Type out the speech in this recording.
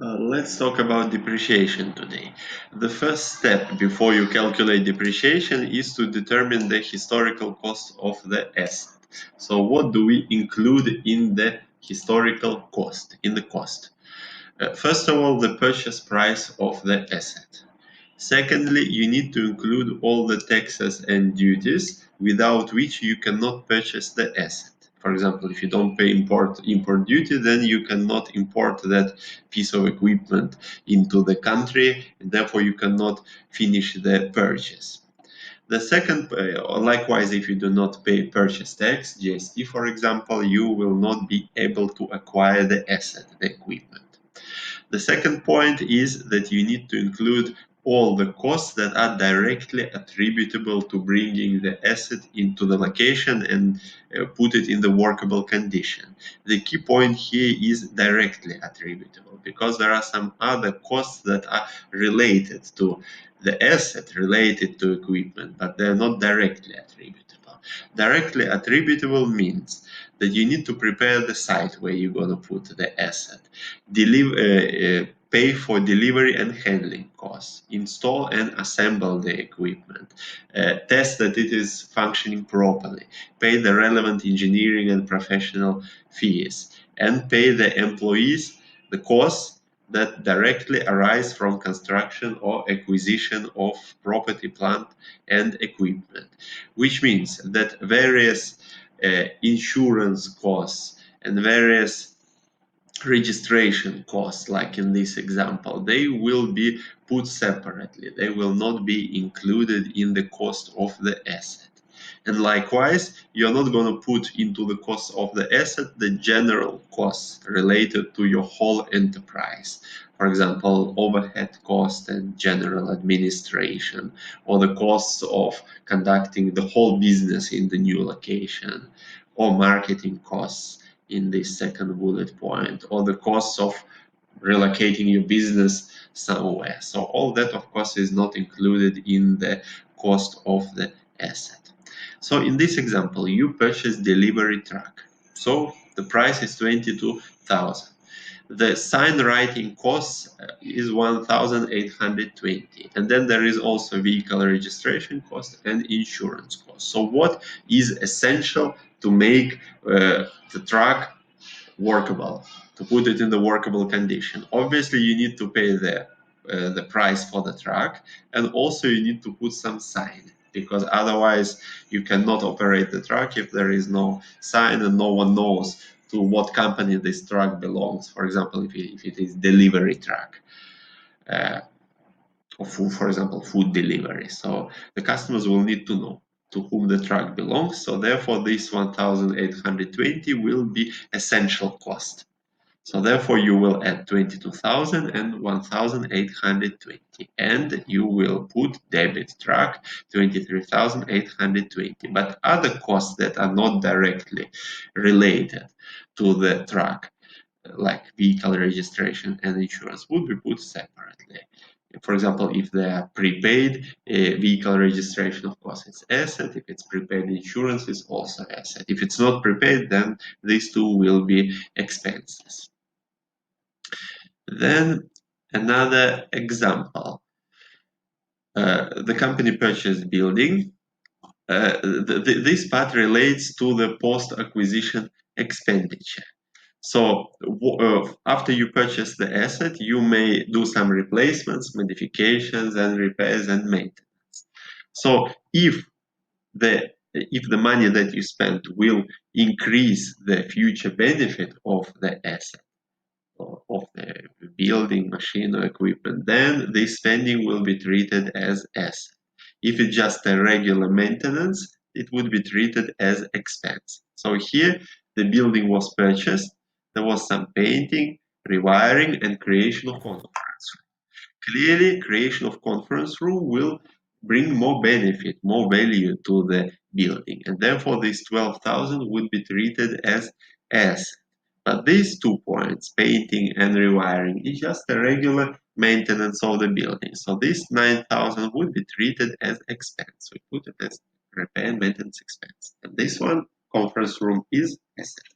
Let's talk about depreciation today. The first step before you calculate depreciation is to determine the historical cost of the asset. So what do we include in the historical cost, in the cost? First of all, the purchase price of the asset. Secondly, you need to include all the taxes and duties without which you cannot purchase the asset. For example, if you don't pay import duty, then you cannot import that piece of equipment into the country, and therefore you cannot finish the purchase. The second, likewise, if you do not pay purchase tax, GST, for example, you will not be able to acquire the asset, the equipment. The second point is that you need to include all the costs that are directly attributable to bringing the asset into the location and put it in the workable condition. The key point here is directly attributable, because there are some other costs that are related to the asset, related to equipment, but they're not directly attributable. Directly attributable means that you need to prepare the site where you're going to put the asset, pay for delivery and handling costs, install and assemble the equipment, test that it is functioning properly, pay the relevant engineering and professional fees, and pay the employees the costs that directly arise from construction or acquisition of property, plant, and equipment, which means that various insurance costs and various registration costs, like in this example, they will be put separately. They will not be included in the cost of the asset. And likewise, you're not going to put into the cost of the asset the general costs related to your whole enterprise. For example, overhead cost and general administration, or the costs of conducting the whole business in the new location, or marketing costs in this second bullet point, or the costs of relocating your business somewhere. So all that, of course, is not included in the cost of the asset. So in this example, you purchase delivery truck. So the price is 22,000. The sign writing cost is 1,820, and then there is also vehicle registration cost and insurance cost. So what is essential to make the truck workable, to put it in the workable condition? Obviously, you need to pay the price for the truck, and also you need to put some sign, because otherwise you cannot operate the truck if there is no sign and no one knows to what company this truck belongs. For example, if it is delivery truck, or food, for example, food delivery. So the customers will need to know to whom the truck belongs. So therefore, this 1,820 will be essential cost. So therefore, you will add 22,000 and 1,820, and you will put debit truck 23,820. But other costs that are not directly related to the truck, like vehicle registration and insurance, would be put separately. For example, if they are prepaid, vehicle registration, of course, it's asset. If it's prepaid, insurance is also asset. If it's not prepaid, then these two will be expenses. Then another example, the company purchased building. This part relates to the post-acquisition expenditure. So after you purchase the asset, you may do some replacements, modifications, and repairs and maintenance. So if the money that you spent will increase the future benefit of the asset, of the building, machine, or equipment, then this spending will be treated as asset. If it's just a regular maintenance, it would be treated as expense. So here, the building was purchased, there was some painting, rewiring, and creation of conference room. Clearly, creation of conference room will bring more benefit, more value to the building, and therefore this 12,000 would be treated as asset. But these 2 points, painting and rewiring, is just a regular maintenance of the building. So this 9,000 would be treated as expense. We put it as repair and maintenance expense. And this one, conference room, is asset.